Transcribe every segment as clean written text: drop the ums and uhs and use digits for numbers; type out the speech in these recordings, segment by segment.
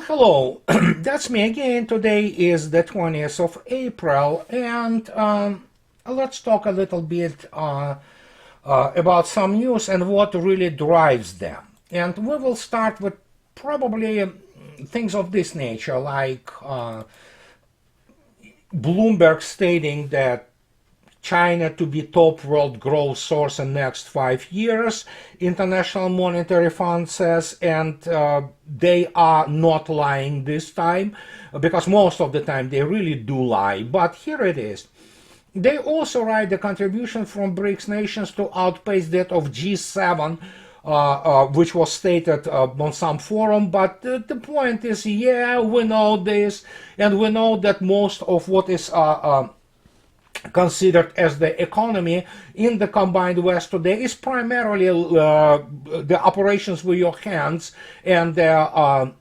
Hello, that's me again. Today is the 20th of April, and let's talk a little bit about some news and what really drives them. And we will start with probably things of this nature, like Bloomberg stating that China to be top world growth source in next 5 years, International Monetary Fund says, and they are not lying this time, because most of the time they really do lie. But here it is. They also write the contribution from BRICS nations to outpace that of G7, which was stated on some forum. But the point is, yeah, we know this, and we know that most of what is considered as the economy in the combined West today is primarily the operations with your hands and the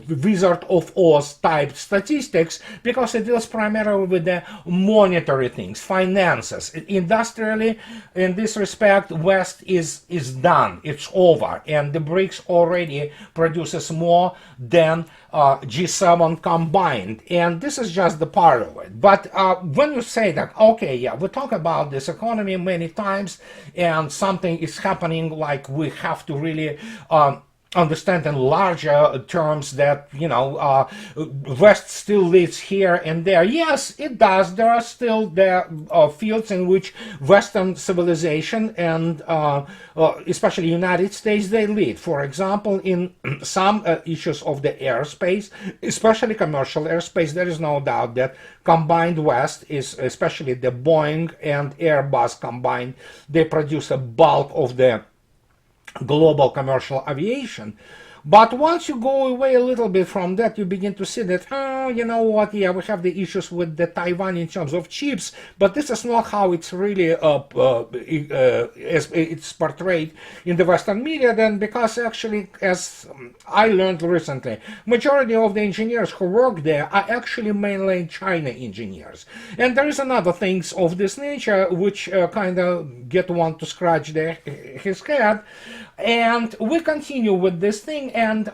Wizard of Oz type statistics, because it deals primarily with the monetary things, finances. Industrially, in this respect, West is done, it's over, and the BRICS already produces more than G7 combined, and this is just the part of it. But when you say that, okay, yeah, we talk about this economy many times, and something is happening, like we have to really understand in larger terms that, you know, West still lives here and there. Yes, it does. There are still the fields in which Western civilization and especially United States, they lead. For example, in some issues of the airspace, especially commercial airspace, there is no doubt that combined West is, especially the Boeing and Airbus combined, they produce a bulk of the global commercial aviation. But once you go away a little bit from that, you begin to see that, oh, you know what, yeah, we have the issues with the Taiwan in terms of chips, but this is not how it's really as it's portrayed in the Western media, then, because actually, as I learned recently, majority of the engineers who work there are actually mainland China engineers. And there is another things of this nature which kind of get one to scratch his head. And we continue with this thing, and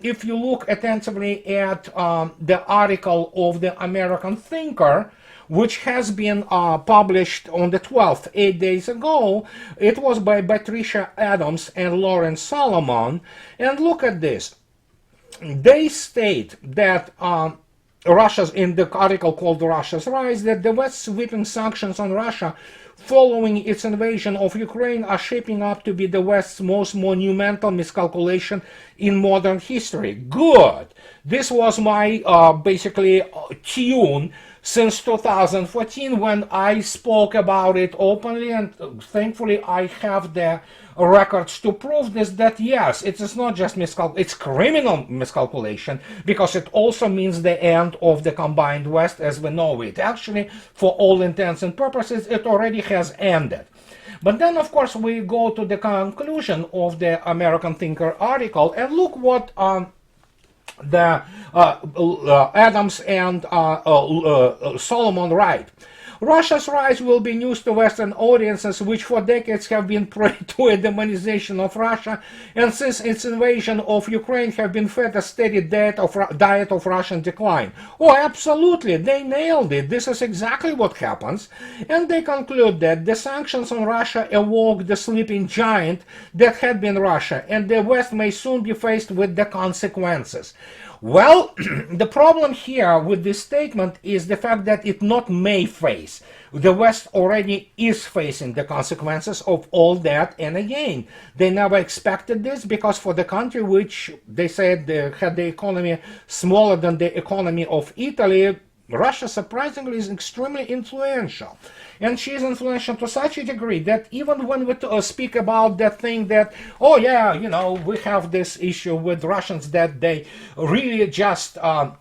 if you look attentively at the article of the American Thinker, which has been published on the 12th, 8 days ago, it was by Patricia Adams and Lawrence Solomon, and look at this. They state that Russia's, in the article called Russia's Rise, that the West's sweeping sanctions on Russia following its invasion of Ukraine are shaping up to be the West's most monumental miscalculation in modern history. Good. This was my basically tune since 2014 when I spoke about it openly, and thankfully I have the records to prove this, that yes, it is not just it's criminal miscalculation, because it also means the end of the combined West as we know it. Actually, for all intents and purposes, it already has ended. But then, of course, we go to the conclusion of the American Thinker article, and look what the Adams and Solomon write. Russia's rise will be news to Western audiences, which for decades have been prey to a demonization of Russia, and since its invasion of Ukraine have been fed a steady diet of Russian decline. Oh, absolutely, they nailed it. This is exactly what happens. And they conclude that the sanctions on Russia awoke the sleeping giant that had been Russia, and the West may soon be faced with the consequences. Well, the problem here with this statement is the fact that it not may face. The West already is facing the consequences of all that, and again, they never expected this, because for the country which they said had the economy smaller than the economy of Italy, Russia surprisingly is extremely influential. And she is influential to such a degree that even when we speak about that thing that, oh yeah, you know, we have this issue with Russians that they really just cannot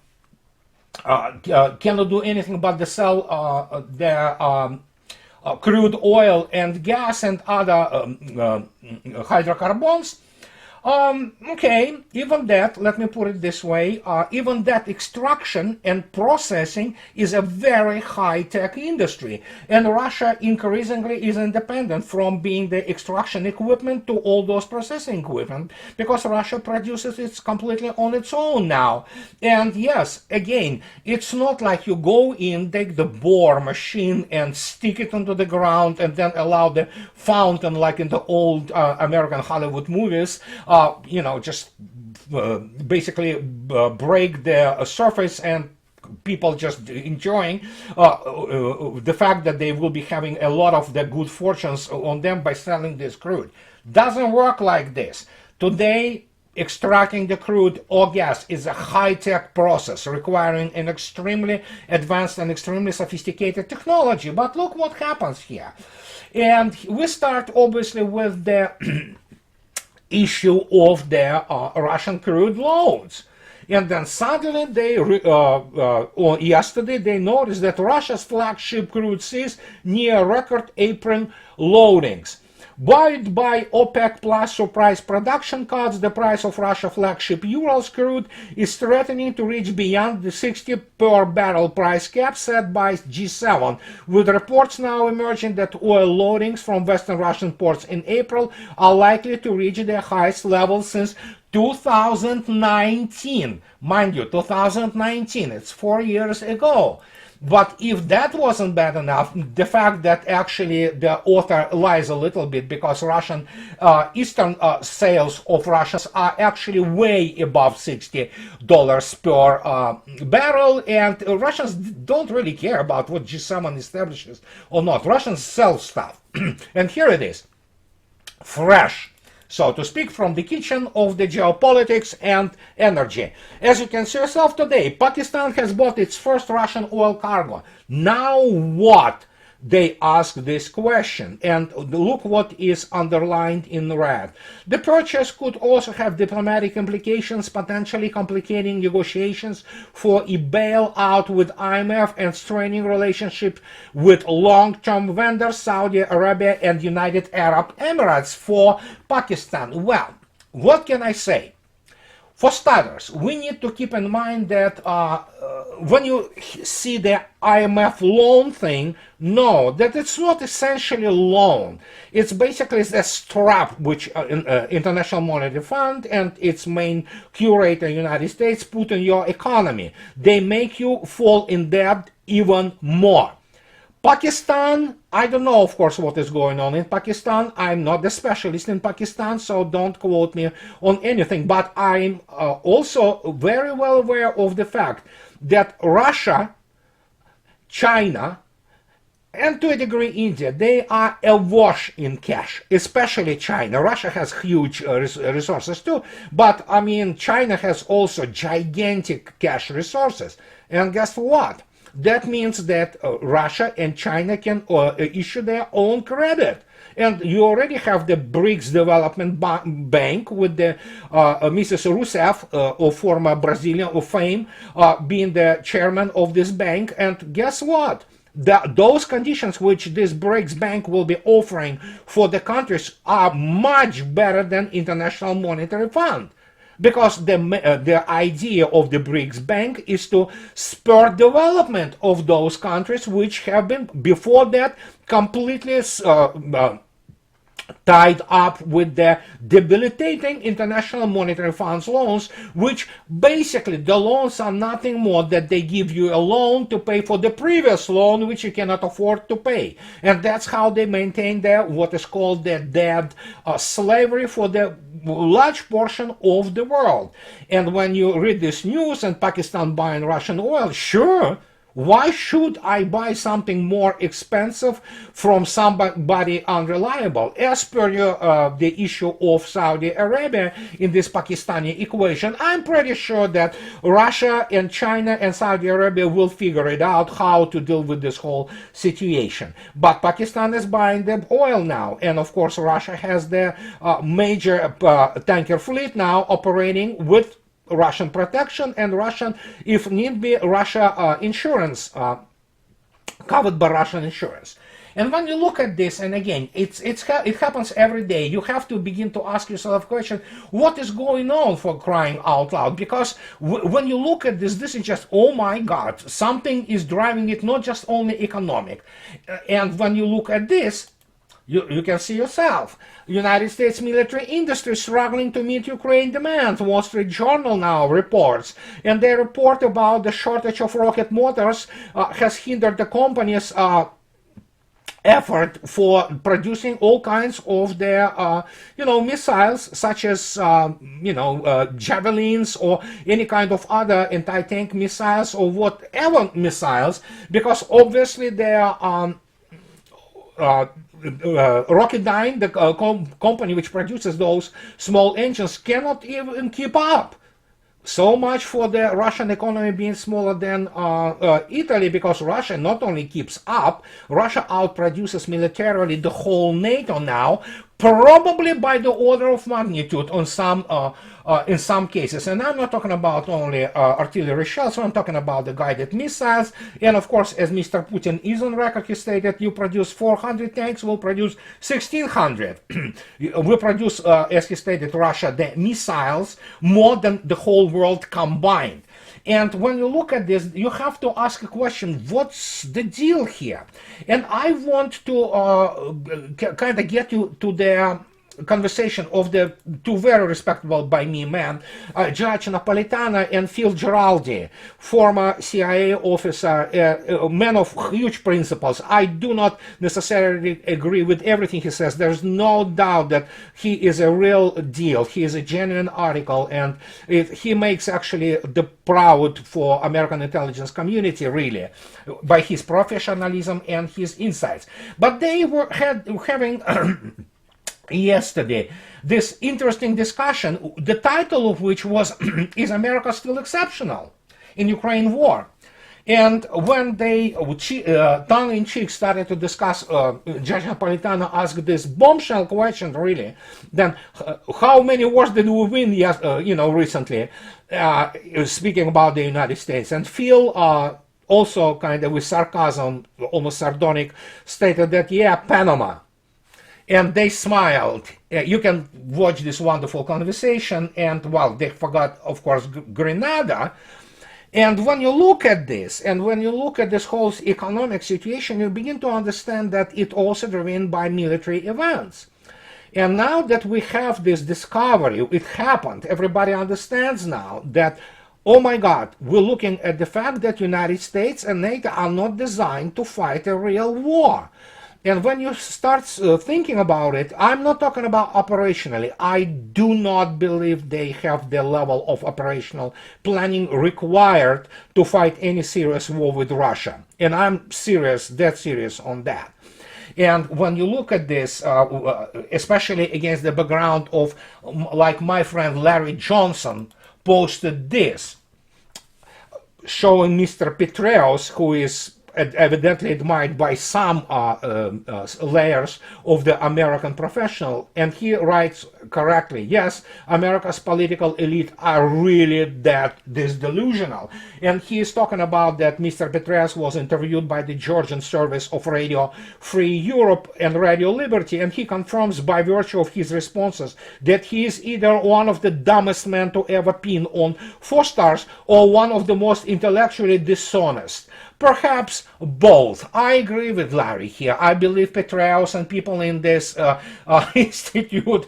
do anything but to sell their crude oil and gas and other hydrocarbons. Okay, even that, let me put it this way, even that extraction and processing is a very high-tech industry. And Russia increasingly is independent from being the extraction equipment to all those processing equipment because Russia produces it completely on its own now. And yes, again, it's not like you go in, take the bore machine and stick it into the ground and then allow the fountain like in the old American Hollywood movies, just basically break the surface and people just enjoying the fact that they will be having a lot of the good fortunes on them by selling this crude. Doesn't work like this. Today, extracting the crude or gas is a high-tech process requiring an extremely advanced and extremely sophisticated technology. But look what happens here. And we start obviously with the issue of the Russian crude loans. And then suddenly or yesterday they noticed that Russia's flagship crude sees near record April loadings. Buoyed by OPEC plus surprise production cuts, the price of Russia flagship Urals crude is threatening to reach beyond the 60 per barrel price cap set by G7, with reports now emerging that oil loadings from Western Russian ports in April are likely to reach their highest level since 2019. Mind you, 2019, it's 4 years ago. But if that wasn't bad enough, the fact that actually the author lies a little bit because Russian eastern sales of Russians are actually way above $60 per barrel, and Russians don't really care about what G7 establishes or not. Russians sell stuff. And here it is, fresh, so to speak, from the kitchen of the geopolitics and energy. As you can see yourself today, Pakistan has bought its first Russian oil cargo. Now what? They ask this question, and look what is underlined in red. The purchase could also have diplomatic implications, potentially complicating negotiations for a bailout with IMF and straining relationship with long-term vendors Saudi Arabia and United Arab Emirates for Pakistan. Well, what can I say? For starters, we need to keep in mind that when you see the IMF loan thing, know that it's not essentially a loan. It's basically a strap which International Monetary Fund and its main curator, United States, put in your economy. They make you fall in debt even more. Pakistan, I don't know, of course, what is going on in Pakistan. I'm not the specialist in Pakistan, so don't quote me on anything. But I'm also very well aware of the fact that Russia, China, and to a degree India, they are awash in cash, especially China. Russia has huge resources too, but I mean, China has also gigantic cash resources. And guess what? That means that Russia and China can issue their own credit. And you already have the BRICS Development Bank with the Mrs. Rousseff, of former Brazilian of fame, being the chairman of this bank. And guess what? Those conditions which this BRICS Bank will be offering for the countries are much better than International Monetary Fund. Because the idea of the BRICS Bank is to spur development of those countries which have been, before that, completely tied up with the debilitating International Monetary Fund's loans, which basically the loans are nothing more that they give you a loan to pay for the previous loan which you cannot afford to pay. And that's how they maintain their what is called the debt slavery for the large portion of the world. And when you read this news and Pakistan buying Russian oil, sure, why should I buy something more expensive from somebody unreliable? As per the issue of Saudi Arabia in this Pakistani equation, I'm pretty sure that Russia and China and Saudi Arabia will figure it out how to deal with this whole situation. But Pakistan is buying the oil now, and of course Russia has the major tanker fleet now operating with Russian protection and Russian, if need be, Russia insurance, covered by Russian insurance. And when you look at this, and again, it happens every day, you have to begin to ask yourself a question, what is going on, for crying out loud? Because when you look at this, this is just, oh my God, something is driving it, not just only economic. And when you look at this, you can see yourself. United States military industry struggling to meet Ukraine demand. Wall Street Journal now reports. And they report about the shortage of rocket motors has hindered the company's effort for producing all kinds of their, missiles, such as, javelins or any kind of other anti-tank missiles or whatever missiles, because obviously they are Rocketdyne, the company which produces those small engines, cannot even keep up. So much for the Russian economy being smaller than Italy, because Russia not only keeps up, Russia outproduces militarily the whole NATO now, probably by the order of magnitude on in some cases. And I'm not talking about only artillery shells, I'm talking about the guided missiles. And of course, as Mr. Putin is on record, he stated, you produce 400 tanks, we'll produce 1,600. We produce, as he stated, Russia, the missiles more than the whole world combined. And when you look at this, you have to ask a question, what's the deal here? And I want to kind of get you to the conversation of the two very respectable by me men, Judge Napolitano and Phil Giraldi, former CIA officer, a man of huge principles. I do not necessarily agree with everything he says. There's no doubt that he is a real deal. He is a genuine article, and he makes actually the proud for American intelligence community, really, by his professionalism and his insights. But they were having yesterday this interesting discussion, the title of which was Is America Still Exceptional in Ukraine War? And when they tongue-in-cheek started to discuss, Judge Napolitano asked this bombshell question, really, then how many wars did we win recently, speaking about the United States? And Phil also kind of with sarcasm, almost sardonic, stated that, yeah, Panama. And they smiled. You can watch this wonderful conversation, and, well, they forgot, of course, Grenada. And when you look at this, and when you look at this whole economic situation, you begin to understand that it also driven by military events. And now that we have this discovery, it happened, everybody understands now that, oh my God, we're looking at the fact that United States and NATO are not designed to fight a real war. And when you start thinking about it, I'm not talking about operationally. I do not believe they have the level of operational planning required to fight any serious war with Russia. And I'm serious, dead serious on that. And when you look at this, especially against the background of, like my friend Larry Johnson posted this, showing Mr. Petraeus, who is evidently admired by some layers of the American professional, and he writes correctly, yes, America's political elite are really that disillusional. And he is talking about that Mr. Petraeus was interviewed by the Georgian service of Radio Free Europe and Radio Liberty, and he confirms by virtue of his responses that he is either one of the dumbest men to ever pin on 4 stars or one of the most intellectually dishonest. Perhaps both. I agree with Larry here. I believe Petraeus and people in this institute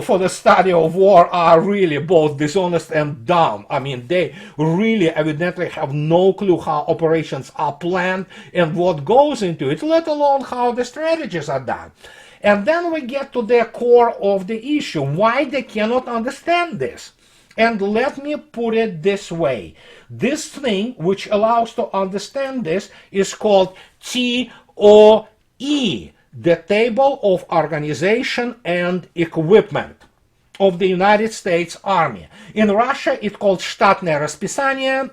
for the study of war are really both dishonest and dumb. I mean, they really evidently have no clue how operations are planned and what goes into it, let alone how the strategies are done. And then we get to the core of the issue, why they cannot understand this. And let me put it this way. This thing which allows to understand this is called TOE, the Table of Organization and Equipment of the United States Army. In Russia, it's called Штатное расписание,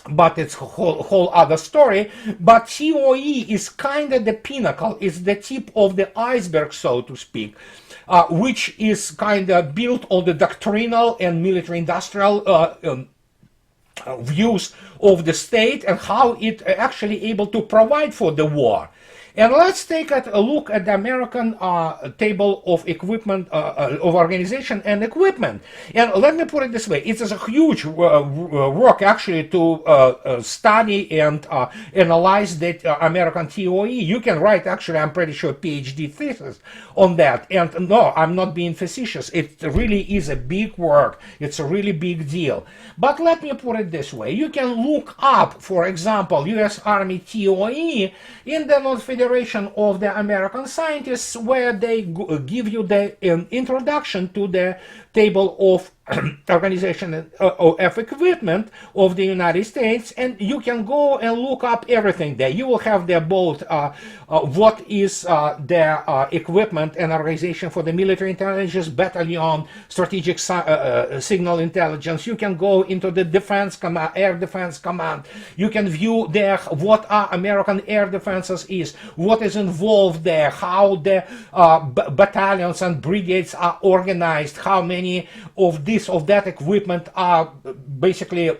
but it's a whole other story. But TOE is kind of the pinnacle, it's the tip of the iceberg, so to speak. Which is kind of built on the doctrinal and military-industrial views of the state and how it actually able to provide for the war. And let's take a look at the American table of equipment, of organization and equipment. And let me put it this way: it is a huge work actually to study and analyze the American TOE. You can write, actually, I'm pretty sure, PhD thesis on that. And no, I'm not being facetious. It really is a big work. It's a really big deal. But let me put it this way: you can look up, for example, U.S. Army TOE in the Federation of the American Scientists, where they give you the introduction to the table of organization of equipment of the United States, and you can go and look up everything there. You will have there both what is the equipment and organization for the military intelligence battalion, strategic signal intelligence. You can go into the defense command, air defense command. You can view there what American air defenses is, what is involved there, how the battalions and brigades are organized, how many of this of that equipment are basically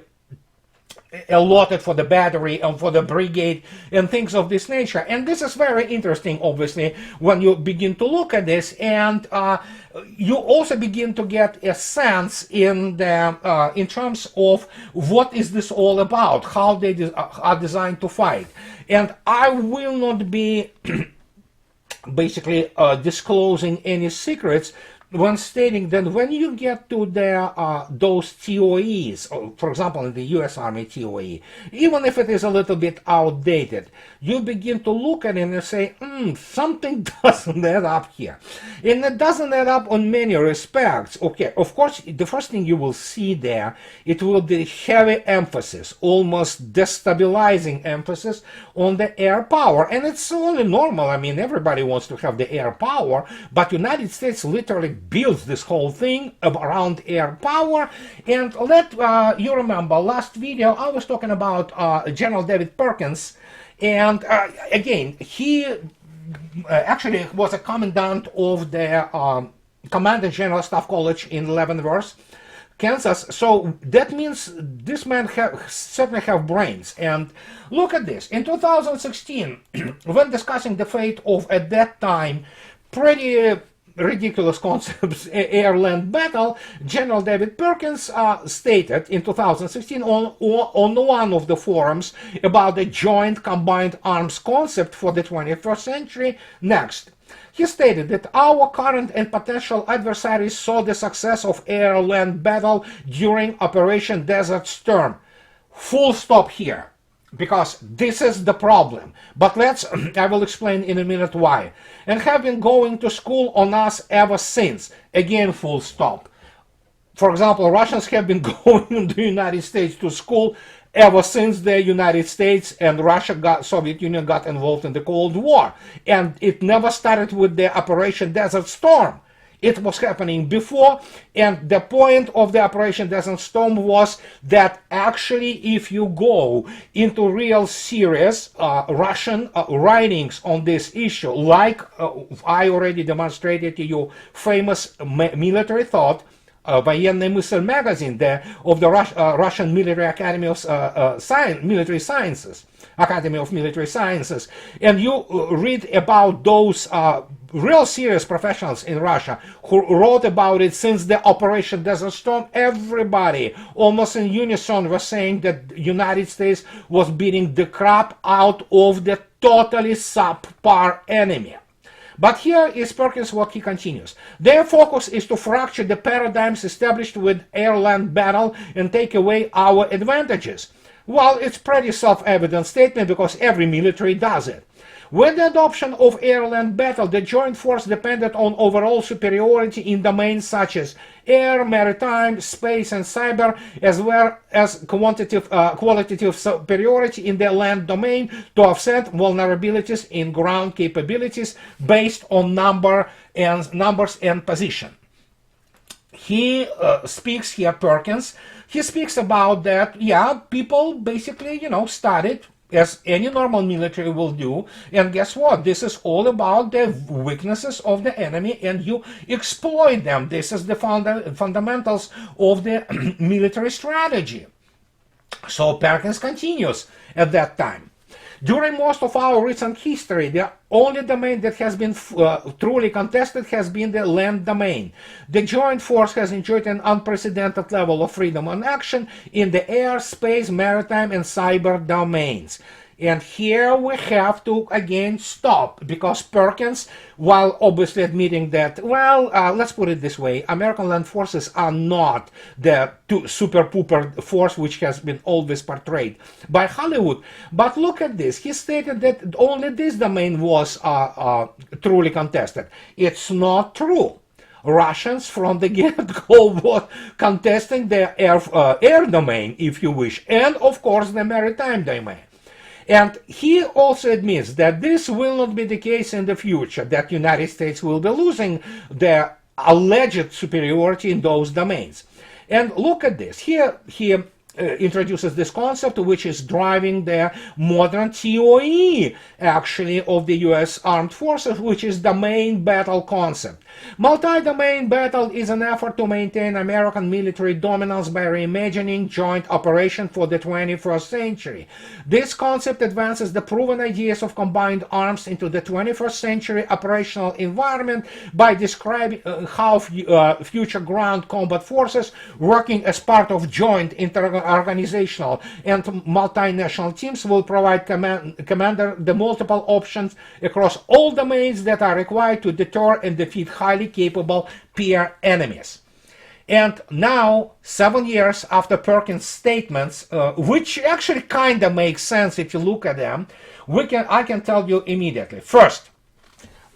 allotted for the battery and for the brigade and things of this nature. And this is very interesting, obviously, when you begin to look at this, and you also begin to get a sense in the in terms of what is this all about, how they are designed to fight. And I will not be basically disclosing any secrets when stating that when you get to the those TOEs, for example, in the U.S. Army TOE, even if it is a little bit outdated, you begin to look at it and say, something doesn't add up here. And it doesn't add up on many respects. Okay, of course, the first thing you will see there, it will be heavy emphasis, almost destabilizing emphasis on the air power. And it's only normal. I mean, everybody wants to have the air power, but United States literally builds this whole thing around air power. And let you remember, last video I was talking about General David Perkins, and again, he actually was a commandant of the Command and General Staff College in Leavenworth, Kansas. So that means this man certainly have brains. And look at this. In 2016, when discussing the fate of, at that time, pretty ridiculous concepts, air-land battle, General David Perkins stated in 2016 on one of the forums about the joint combined arms concept for the 21st century. Next, he stated that our current and potential adversaries saw the success of air-land battle during Operation Desert Storm. Full stop here, because this is the problem. But I will explain in a minute why. And have been going to school on us ever since. Again, full stop. For example, Russians have been going in the United States to school ever since the United States and Soviet Union got involved in the Cold War. And it never started with the Operation Desert Storm. It was happening before, and the point of the Operation Desert Storm was that actually, if you go into real serious Russian writings on this issue, like I already demonstrated to you, famous military thought, Военная мысль magazine of the Russian Military Academy of Military Sciences, Academy of Military Sciences, and you read about those real serious professionals in Russia who wrote about it since the Operation Desert Storm. Everybody, almost in unison, was saying that the United States was beating the crap out of the totally subpar enemy. But here is Perkins what he continues. Their focus is to fracture the paradigms established with air-land battle and take away our advantages. Well, it's pretty self-evident statement because every military does it. With the adoption of air-land battle, the joint force depended on overall superiority in domains such as air, maritime, space, and cyber, as well as qualitative superiority in the land domain to offset vulnerabilities in ground capabilities based on numbers and position. He speaks here, Perkins, he speaks about that, yeah, people basically, studied as any normal military will do, and guess what? This is all about the weaknesses of the enemy, and you exploit them. This is the fundamentals of the military strategy. So Perkins continues at that time. During most of our recent history, the only domain that has been truly contested has been the land domain. The joint force has enjoyed an unprecedented level of freedom and action in the air, space, maritime, and cyber domains. And here we have to again stop, because Perkins, while obviously admitting that, well, let's put it this way, American land forces are not the super pooper force which has been always portrayed by Hollywood. But look at this. He stated that only this domain was truly contested. It's not true. Russians from the get-go were contesting the air domain, if you wish, and of course the maritime domain. And he also admits that this will not be the case in the future, that the United States will be losing their alleged superiority in those domains. And look at this. Here he introduces this concept which is driving the modern TOE actually of the US armed forces, which is domain battle concept. Multi-domain battle is an effort to maintain American military dominance by reimagining joint operation for the 21st century. This concept advances the proven ideas of combined arms into the 21st century operational environment by describing how future ground combat forces working as part of joint organizational and multinational teams will provide commander the multiple options across all domains that are required to deter and defeat highly capable peer enemies. And now, 7 years after Perkins' statements, which actually kind of makes sense if you look at them, I can tell you immediately. First,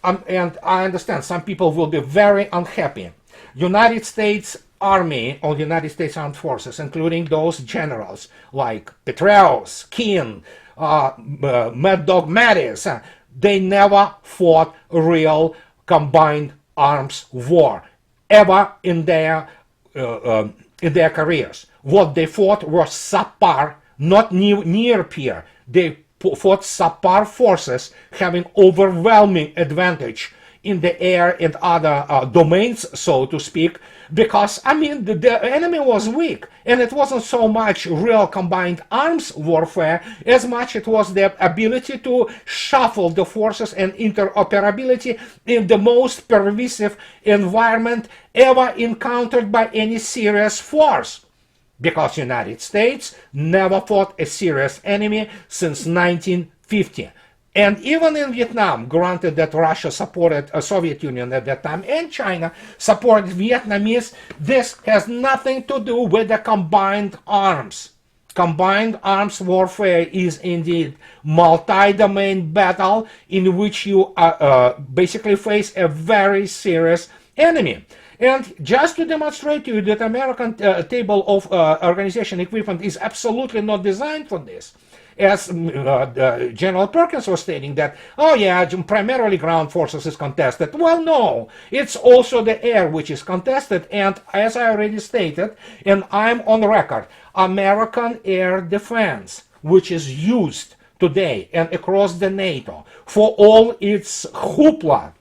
and I understand some people will be very unhappy. United States Army or United States Armed Forces, including those generals like Petraeus, Keane, Mad Dog Mattis, they never fought a real combined arms war ever in their careers. What they fought was subpar, not near peer. They fought subpar forces having overwhelming advantage in the air and other domains, so to speak, because, I mean, the enemy was weak, and it wasn't so much real combined arms warfare as much it was the ability to shuffle the forces and interoperability in the most pervasive environment ever encountered by any serious force. Because United States never fought a serious enemy since 1950. And even in Vietnam, granted that Russia supported the Soviet Union at that time and China supported Vietnamese, this has nothing to do with the combined arms. Combined arms warfare is indeed multi-domain battle in which you basically face a very serious enemy. And just to demonstrate to you that American table of organization equipment is absolutely not designed for this, as General Perkins was stating that, oh yeah, primarily ground forces is contested. Well, no, it's also the air which is contested, and as I already stated, and I'm on record, American air defense, which is used today and across the NATO for all its hoopla,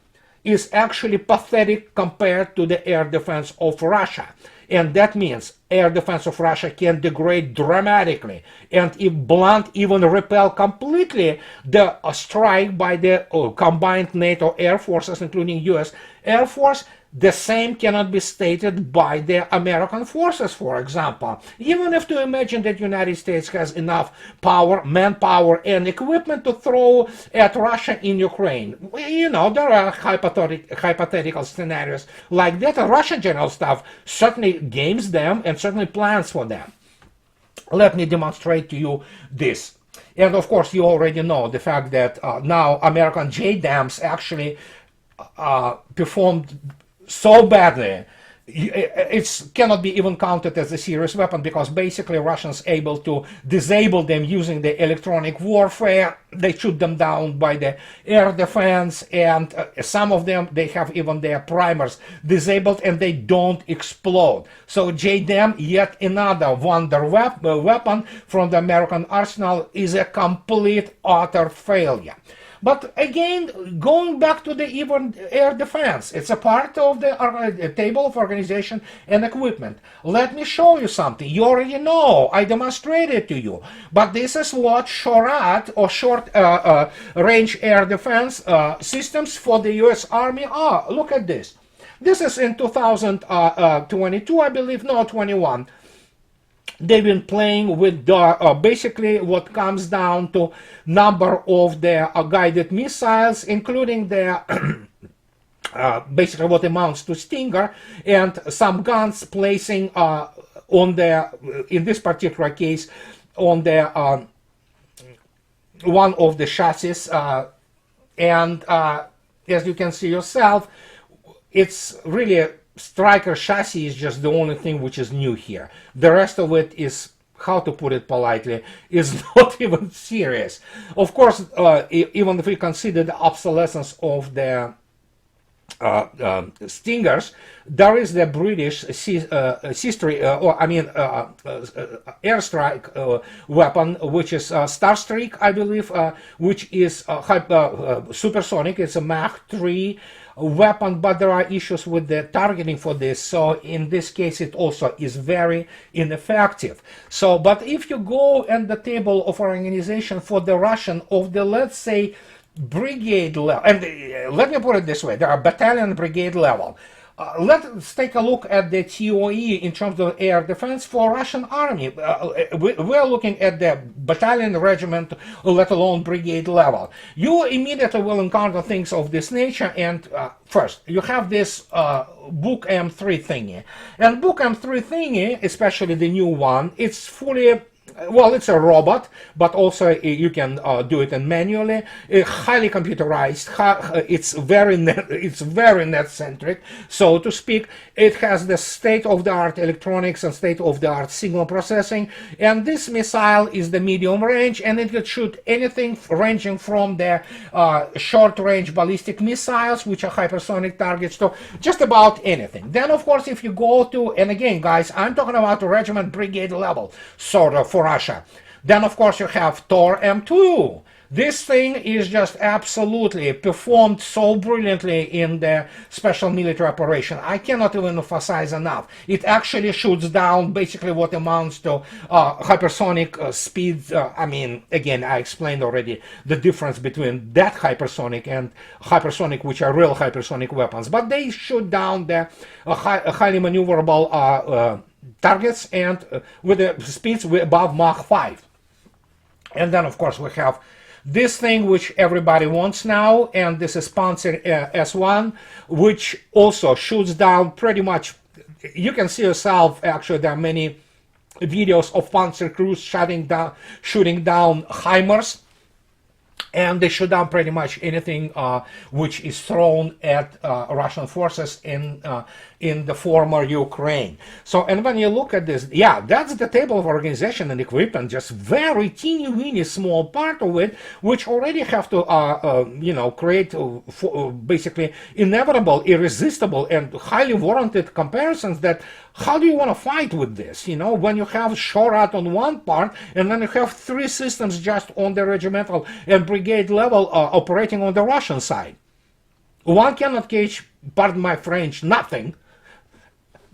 is actually pathetic compared to the air defense of Russia. And that means air defense of Russia can degrade dramatically and if blunt, even repel completely the strike by the combined NATO air forces, including US Air Force. The same cannot be stated by the American forces, for example. Even if to imagine that the United States has enough power, manpower, and equipment to throw at Russia in Ukraine. You know, there are hypothetical scenarios like that. Russian general staff certainly games them and certainly plans for them. Let me demonstrate to you this. And of course, you already know the fact that now American JDAMs actually performed so badly, it cannot be even counted as a serious weapon because basically Russians able to disable them using the electronic warfare. They shoot them down by the air defense, and some of them, they have even their primers disabled and they don't explode. So JDAM, yet another wonder weapon from the American arsenal, is a complete utter failure. But again, going back to the even air defense, it's a part of the table of organization and equipment. Let me show you something. You already know. I demonstrated to you. But this is what SHORAD or short range air defense systems for the U.S. Army are. Look at this. This is in 2022, I believe, no, 21. They've been playing with basically what comes down to number of their guided missiles, including their basically what amounts to Stinger, and some guns placing on their, in this particular case, on their one of the chassis, and as you can see yourself, it's really Striker chassis is just the only thing which is new here. The rest of it is, how to put it politely, is not even serious. Of course, even if we consider the obsolescence of the Stingers, there is the British airstrike weapon, which is Starstreak, I believe, which is supersonic. It's a Mach 3 weapon, but there are issues with the targeting for this, so in this case it also is very ineffective. So, but if you go in the table of organization for the Russian of the, let's say, brigade level, and let me put it this way, there are battalion brigade level. Let's take a look at the TOE in terms of air defense for Russian army. We're looking at the battalion, regiment, let alone brigade level. You immediately will encounter things of this nature, and first, you have this Book M3 thingy. And Book M3 thingy, especially the new one, it's fully, well, it's a robot, but also you can do it manually. Highly computerized. It's very net-centric, so to speak. It has the state-of-the-art electronics and state-of-the-art signal processing. And this missile is the medium range, and it can shoot anything ranging from the short-range ballistic missiles, which are hypersonic targets, to just about anything. Then, of course, if you go to, and again, guys, I'm talking about regiment brigade level, sort of, for Russia. Then, of course, you have Tor M2. This thing is just absolutely performed so brilliantly in the special military operation. I cannot even emphasize enough. It actually shoots down basically what amounts to hypersonic speeds. I mean, again, I explained already the difference between that hypersonic and hypersonic, which are real hypersonic weapons. But they shoot down the highly maneuverable targets, and with the speeds above Mach 5. And then, of course, we have this thing which everybody wants now, and this is Panzer S1, which also shoots down pretty much. You can see yourself, actually, there are many videos of Panzer crews shooting down HIMARS, and they shoot down pretty much anything which is thrown at Russian forces in the former Ukraine. So, and when you look at this, yeah, that's the table of organization and equipment, just very teeny-weeny small part of it, which already have to, create basically inevitable, irresistible, and highly warranted comparisons that how do you want to fight with this? You know, when you have SHORAD on one part, and then you have three systems just on the regimental and brigade level operating on the Russian side. One cannot catch, pardon my French, nothing.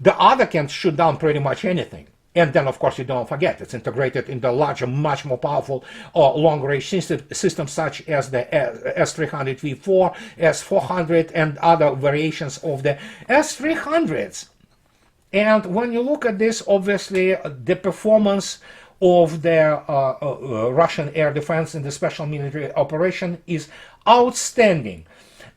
The other can shoot down pretty much anything. And then, of course, you don't forget, it's integrated in the larger, much more powerful long-range systems such as the S-300V4, S-400, and other variations of the S-300s. And when you look at this, obviously, the performance of the Russian air defense in the special military operation is outstanding.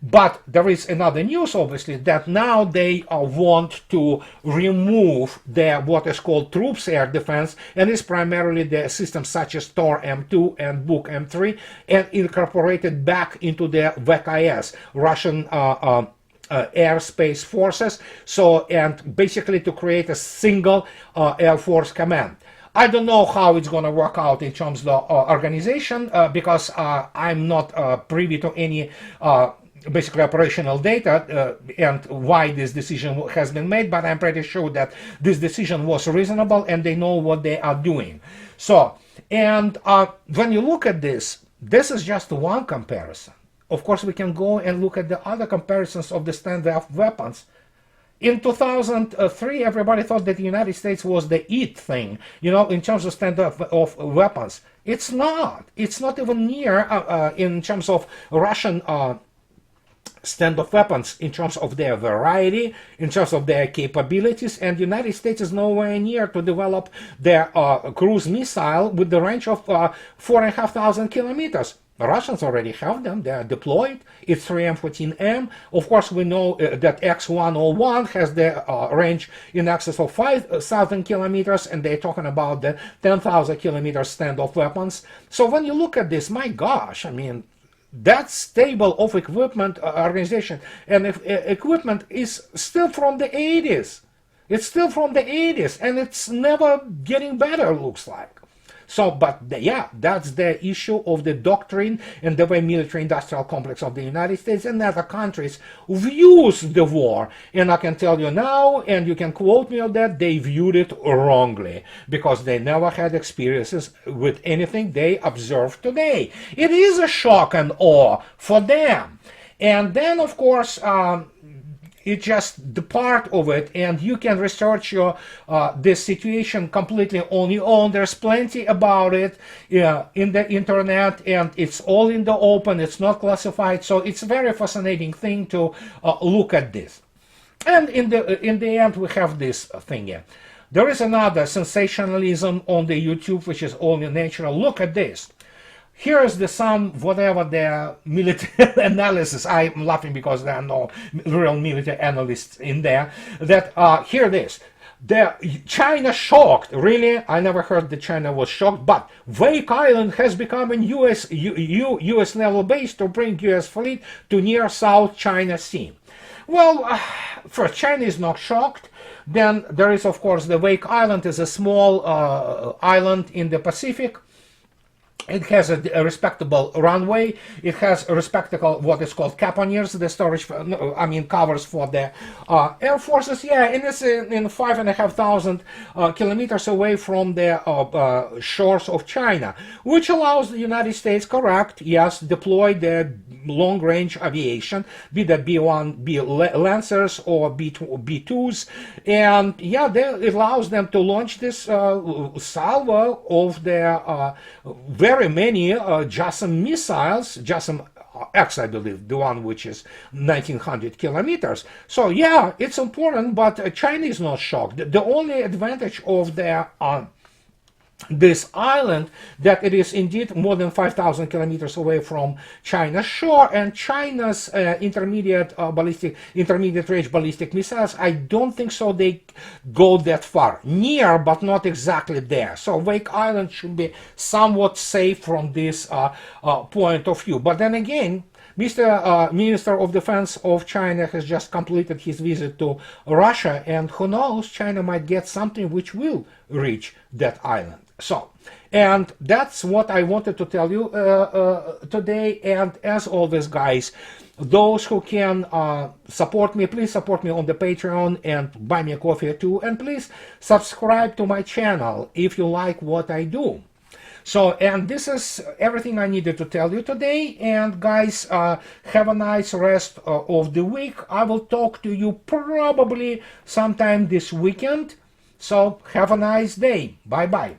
But there is another news, obviously, that now they want to remove what is called troops air defense, and it's primarily the systems such as Tor M2 and Buk M3, and incorporate it back into the VKS, Russian airspace forces, so, and basically to create a single Air Force command. I don't know how it's going to work out in terms of the organization, because I'm not privy to any basically operational data and why this decision has been made, but I'm pretty sure that this decision was reasonable and they know what they are doing. So, and when you look at this, this is just one comparison. of course, we can go and look at the other comparisons of the standoff weapons. In 2003, everybody thought that the United States was the it thing, in terms of standoff of weapons. It's not. It's not even near in terms of Russian standoff weapons, in terms of their variety, in terms of their capabilities, and the United States is nowhere near to develop their cruise missile with the range of 4,500 kilometers. The Russians already have them. They are deployed. It's 3M14M. Of course, we know that X101 has the range in excess of 5,000 kilometers, and they're talking about the 10,000 kilometer standoff weapons. So when you look at this, my gosh, I mean, that stable of equipment organization, and if equipment is still from the 80s. It's still from the 80s, and it's never getting better, looks like. So, but yeah, that's the issue of the doctrine and the way military-industrial complex of the United States and other countries views the war. And I can tell you now, and you can quote me on that, they viewed it wrongly because they never had experiences with anything they observe today. It is a shock and awe for them. And then, of course, it's just the part of it, and you can research your this situation completely on your own. There's plenty about it in the internet, and it's all in the open. It's not classified, so it's a very fascinating thing to look at this. And in the end, we have this thing here. There is another sensationalism on the YouTube, which is only natural. Look at this. Here is whatever the military analysis. I'm laughing because there are no real military analysts in there. That here it is. China shocked. Really, I never heard that China was shocked. But Wake Island has become a U.S. naval base to bring U.S. fleet to near South China Sea. Well, first, China is not shocked. Then there is, of course, the Wake Island is a small island in the Pacific. It has a respectable runway. It has a respectable what is called caponiers, the storage, covers for the air forces. Yeah, and it's in 5,500 kilometers away from the shores of China, which allows the United States, correct, yes, deploy the long-range aviation, be that B-1, B Lancers or B-2s, and yeah, it allows them to launch this salvo of their very many JASSM missiles, JASSM X, I believe, the one which is 1,900 kilometers. So yeah, it's important, but China is not shocked. The only advantage of their this island that it is indeed more than 5,000 kilometers away from China's shore, and China's intermediate range ballistic missiles, I don't think so they go that far. Near, but not exactly there. So Wake Island should be somewhat safe from this point of view. But then again, Mr. Minister of Defense of China has just completed his visit to Russia, and who knows, China might get something which will reach that island. So, and that's what I wanted to tell you today. And as always, guys, those who can support me, please support me on the Patreon and buy me a coffee too. And please subscribe to my channel if you like what I do. So, and this is everything I needed to tell you today. And guys, have a nice rest of the week. I will talk to you probably sometime this weekend. So, have a nice day. Bye-bye.